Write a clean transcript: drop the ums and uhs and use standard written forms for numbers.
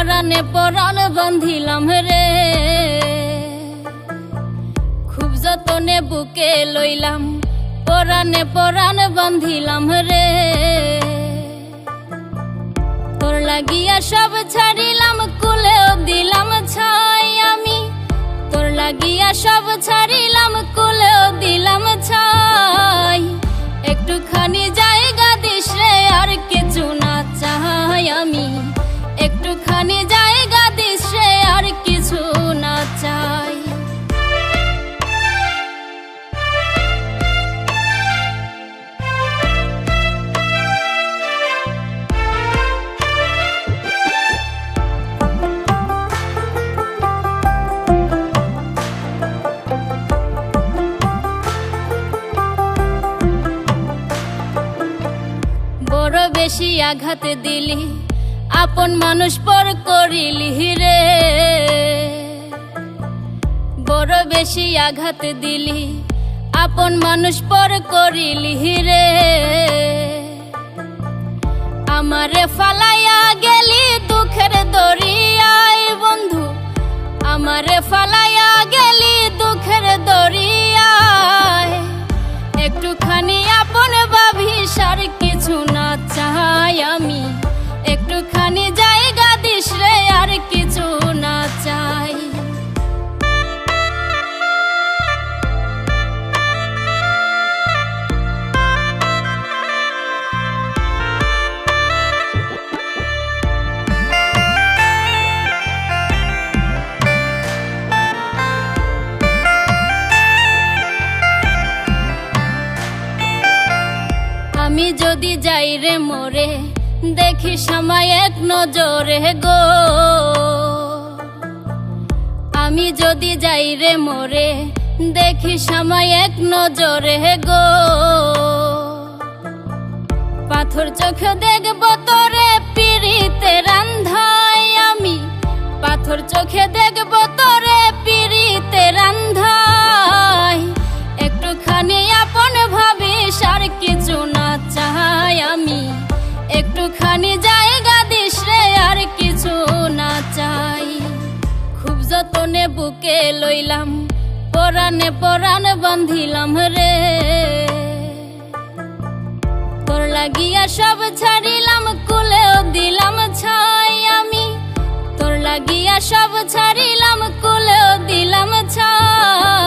পরাণে পরাণ বান্ধিলাম রে, খুব যতনে বুকে লইলাম, পরাণে পরাণ বান্ধিলাম রে। তোর লাগিয়া সব ছাড়িলাম, কুলেও দিলাম ছাই আমি। তোর লাগিয়া সব ছাড়িলাম, কুলেও দিলাম ছাই। একটুখানি জায়গা দিস রে, আর কিছু না চাই আমি। একটুখানি জায়গা দিস রে, আর কিছু না চাই। বড় বেশি আঘাত দিলি, আপন মানুষ পর করিলি রে। বড় বেশি আঘাত দিলি, আপন মানুষ পর করিলি রে। আমারে ফালাইয়া গেলি দুঃখের দরিয়ায় বন্ধু, আমারে ফালাইয়া গেলি দুঃখের দরিয়ায়। একটুখানি আপন ভাবিস, আর কিছু না চাই আমি। একটুখানি জায়গা দিস রে, আর কিছু না চাই। আমি যদি যাই রে মোরে, দেখিস আমায় এক নজরে গো। আমি যদি যাই রে মোরে, দেখিস আমায় এক নজরে গো। পাথর চোখে দেখব তোরে পিরিতে রান্ধাই আমি। পাথর চোখে দেখব তোরে পিরিতে রান্ধাই। একটুখানি আপন ভাবিস, আর কিছু না চাই আমি। একটুখানি জায়গা দিস রে, আর কিছু না চাই। খুব যতনে বুকে লইলাম, পরাণে পরাণ বান্ধিলাম রে। তোর লাগিয়া সব ছাড়িলাম, কুলেও দিলাম ছাই আমি। তোর লাগিয়া সব ছাড়িলাম, কুলেও দিলাম ছাই।